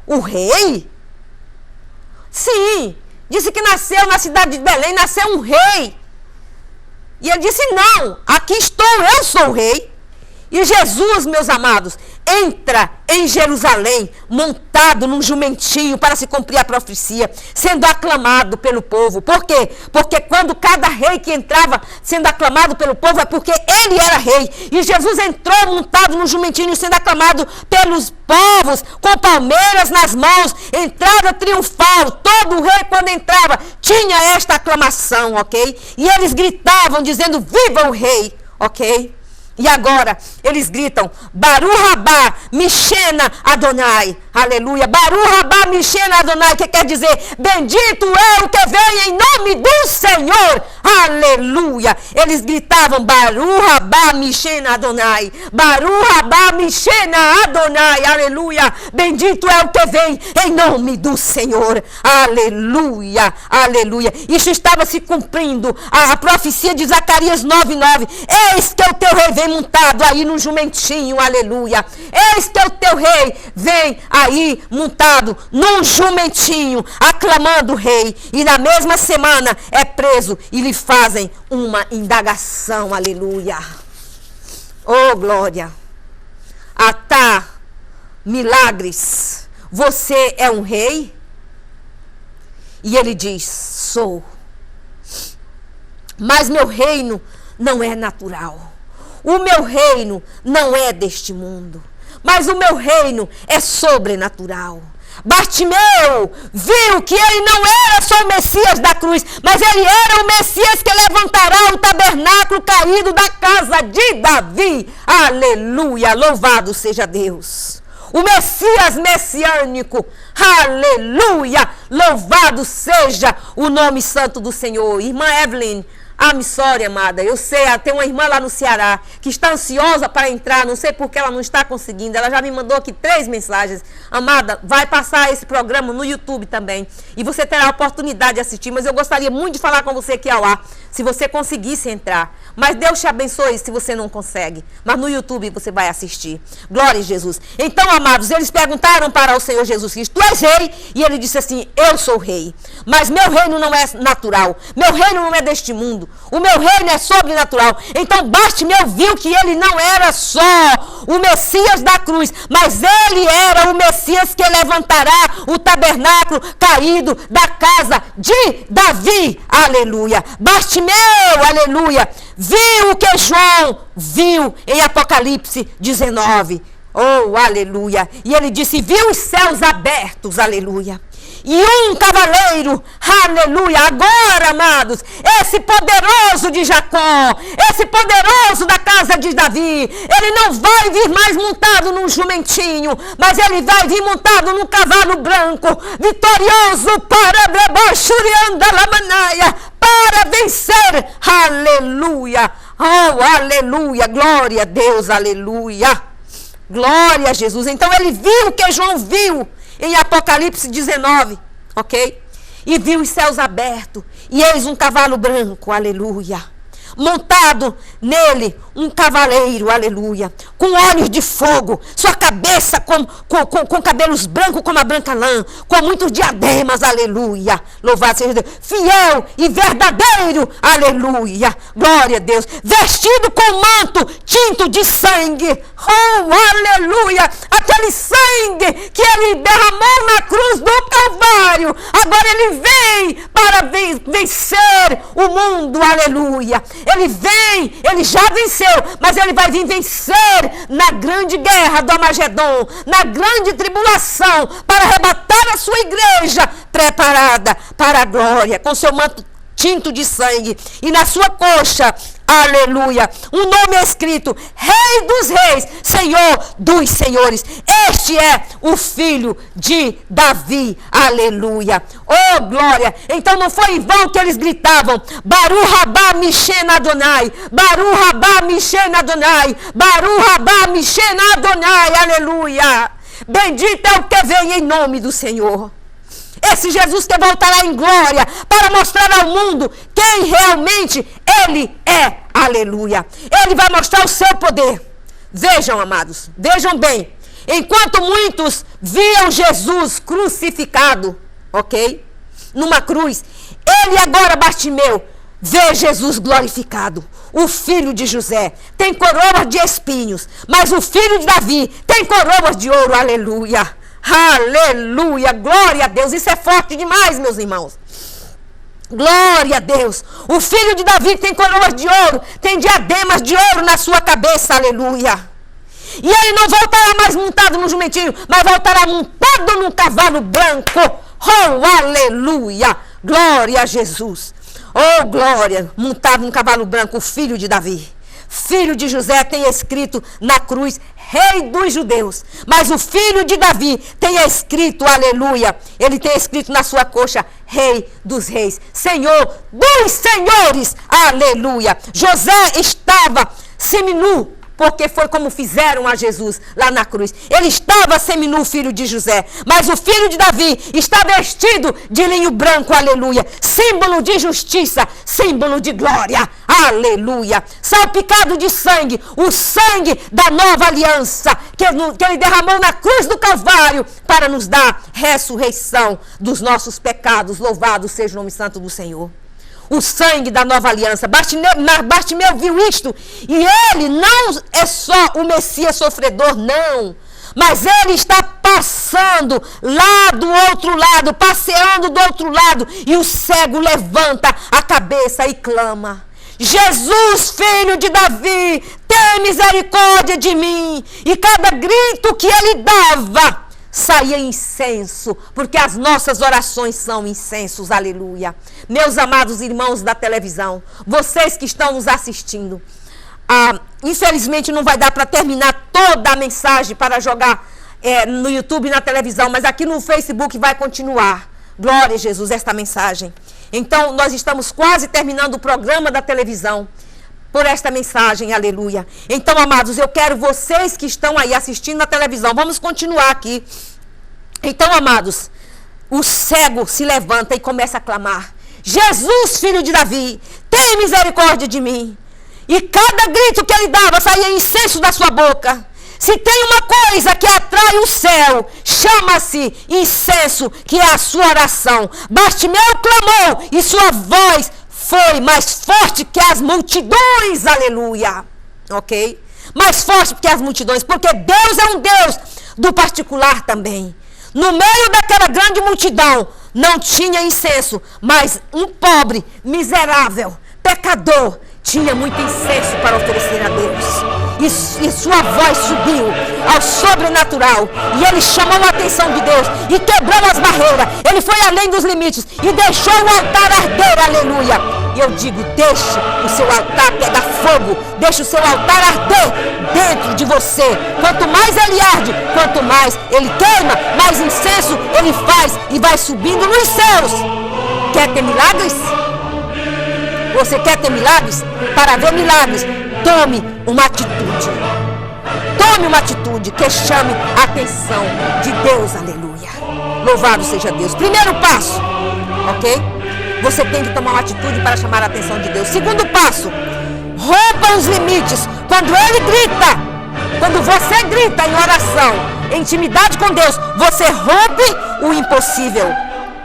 O rei? Sim, disse que nasceu na cidade de Belém, nasceu um rei. E ele disse, não, aqui estou, eu sou o rei. E Jesus, meus amados, entra em Jerusalém montado num jumentinho para se cumprir a profecia, sendo aclamado pelo povo. Por quê? Porque quando cada rei que entrava sendo aclamado pelo povo é porque ele era rei. E Jesus entrou montado num jumentinho sendo aclamado pelos povos, com palmeiras nas mãos, entrada triunfal. Todo rei quando entrava tinha esta aclamação, ok? E eles gritavam dizendo, viva o rei, ok? E agora, eles gritam, Baruch Rabá, Mishena Adonai, aleluia, Baruch Rabá, Mishena Adonai, que quer dizer, bendito é o que vem em nome do Senhor, aleluia. Eles gritavam, Baruch Rabá, Mishena Adonai, Baruch Rabá, Mishena Adonai, aleluia, bendito é o que vem em nome do Senhor, aleluia, aleluia. Isso estava se cumprindo, a profecia de Zacarias 9:9, eis que o teu rei vem montado aí num jumentinho, aleluia. Eis que o teu rei vem aí montado num jumentinho, aclamando o rei. E na mesma semana é preso e lhe fazem uma indagação, aleluia. Oh, glória. Atá, milagres, você é um rei? E ele diz, sou. Mas meu reino não é natural. O meu reino não é deste mundo, mas o meu reino é sobrenatural. Bartimeu viu que ele não era só o Messias da cruz, mas ele era o Messias que levantará o tabernáculo caído da casa de Davi. Aleluia, louvado seja Deus. O Messias messiânico, aleluia, louvado seja o nome santo do Senhor. Irmã Evelyn, I'm sorry, amada, eu sei, tem uma irmã lá no Ceará que está ansiosa para entrar, não sei por que ela não está conseguindo, ela já me mandou aqui 3 mensagens. Amada, vai passar esse programa no YouTube também, e você terá a oportunidade de assistir, mas eu gostaria muito de falar com você aqui ao ar, se você conseguisse entrar. Mas Deus te abençoe se você não consegue, mas no YouTube você vai assistir. Glória a Jesus. Então, amados, eles perguntaram para o Senhor Jesus Cristo, tu és rei? E ele disse assim, eu sou rei, mas meu reino não é natural, meu reino não é deste mundo. tudo. O meu reino é sobrenatural. Então Bartimeu viu que ele não era só o Messias da cruz, mas ele era o Messias que levantará o tabernáculo caído da casa de Davi. Aleluia. Bartimeu, aleluia, viu o que João viu em Apocalipse 19. Oh, aleluia. E ele disse, viu os céus abertos, aleluia. E um cavaleiro, aleluia, agora, amados, esse poderoso de Jacó, esse poderoso da casa de Davi, ele não vai vir mais montado num jumentinho, mas ele vai vir montado num cavalo branco, vitorioso para vencer, aleluia, oh, aleluia, glória a Deus, aleluia, glória a Jesus. Então ele viu o que João viu em Apocalipse 19, ok? E viu os céus abertos, e eis um cavalo branco, aleluia. Montado nele um cavaleiro, aleluia, com olhos de fogo, sua cabeça com cabelos brancos como a branca lã, com muitos diademas, aleluia, louvado seja Deus, fiel e verdadeiro, aleluia, glória a Deus, vestido com manto tinto de sangue, oh, aleluia, aquele sangue que ele derramou na cruz do Calvário, agora ele vem para vencer o mundo, aleluia. Ele vem, ele já venceu, mas ele vai vir vencer na grande guerra do Armagedon, na grande tribulação, para arrebatar a sua igreja preparada para a glória, com seu manto tinto de sangue, e na sua coxa, aleluia, um nome é escrito, Rei dos Reis, Senhor dos Senhores. Este é o filho de Davi, aleluia, oh glória. Então não foi em vão que eles gritavam, Baru Rabá Mishen Adonai, Baru Rabá Mishen Adonai, Baru Rabá Mishen Adonai, aleluia. Bendito é o que vem em nome do Senhor. Esse Jesus que voltará em glória para mostrar ao mundo quem realmente ele é, aleluia. Ele vai mostrar o seu poder. Vejam, amados, vejam bem. Enquanto muitos viam Jesus crucificado, ok? Numa cruz, ele agora, Bartimeu, vê Jesus glorificado. O filho de José tem coroas de espinhos, mas o filho de Davi tem coroas de ouro, aleluia. Aleluia, glória a Deus, isso é forte demais, meus irmãos. Glória a Deus, o filho de Davi tem coroas de ouro, tem diademas de ouro na sua cabeça, aleluia. E ele não voltará mais montado no jumentinho, mas voltará montado num cavalo branco. Oh, aleluia, glória a Jesus. Oh, glória, montado num cavalo branco, o filho de Davi. Filho de José tem escrito na cruz, Rei dos Judeus. Mas o filho de Davi tem escrito, aleluia, ele tem escrito na sua coxa, Rei dos Reis, Senhor dos Senhores, aleluia. José estava seminu, porque foi como fizeram a Jesus lá na cruz. Ele estava seminu, filho de José, mas o filho de Davi está vestido de linho branco, aleluia, símbolo de justiça, símbolo de glória, aleluia, salpicado de sangue, o sangue da nova aliança, que ele derramou na cruz do Calvário, para nos dar ressurreição dos nossos pecados, louvado seja o nome santo do Senhor. O sangue da nova aliança. Bartimeu viu isto, e ele não é só o Messias sofredor, não, mas ele está passando lá do outro lado, passeando do outro lado, e o cego levanta a cabeça e clama, Jesus, filho de Davi, tem misericórdia de mim. E cada grito que ele dava saía incenso, porque as nossas orações são incensos, aleluia. Meus amados irmãos da televisão, vocês que estão nos assistindo, infelizmente não vai dar para terminar toda a mensagem para jogar no YouTube e na televisão, mas aqui no Facebook vai continuar. Glória a Jesus, esta mensagem. Então, nós estamos quase terminando o programa da televisão por esta mensagem, aleluia. Então, amados, eu quero vocês que estão aí assistindo na televisão, vamos continuar aqui. Então, amados, o cego se levanta e começa a clamar, Jesus, filho de Davi, tem misericórdia de mim. E cada grito que ele dava saía incenso da sua boca. Se tem uma coisa que atrai o céu, chama-se incenso, que é a sua oração. Bartimeu clamou e sua voz foi mais forte que as multidões, aleluia, ok? Mais forte que as multidões, porque Deus é um Deus do particular também. No meio daquela grande multidão, não tinha incenso, mas um pobre, miserável, pecador, tinha muito incenso para oferecer a Deus. E sua voz subiu ao sobrenatural. E ele chamou a atenção de Deus e quebrou as barreiras. Ele foi além dos limites e deixou o altar arder, aleluia. E eu digo, deixe o seu altar pegar fogo. Deixe o seu altar arder dentro de você. Quanto mais ele arde, quanto mais ele queima, mais incenso ele faz e vai subindo nos céus. Quer ter milagres? Você quer ter milagres? Para ver milagres, tome uma atitude. Tome uma atitude que chame a atenção de Deus, aleluia. Louvado seja Deus. Primeiro passo, ok? Você tem que tomar uma atitude para chamar a atenção de Deus. Segundo passo, rompa os limites. Quando ele grita, quando você grita em oração, em intimidade com Deus, você rompe o impossível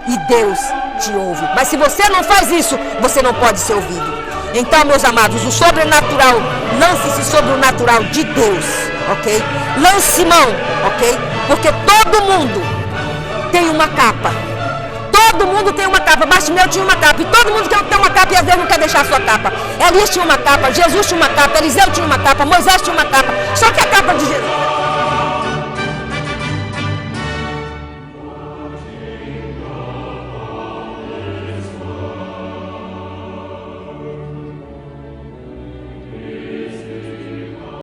e Deus te ouve. Mas se você não faz isso, você não pode ser ouvido. Então, meus amados, o sobrenatural, lance-se sobre o natural de Deus, ok? Lance mão, ok? Porque todo mundo tem uma capa. Todo mundo tem uma capa. Bartimeu tinha uma capa. E todo mundo quer ter uma capa e às vezes não quer deixar a sua capa. Elias tinha uma capa, Jesus tinha uma capa, Eliseu tinha uma capa, Moisés tinha uma capa. Só que a capa de Jesus...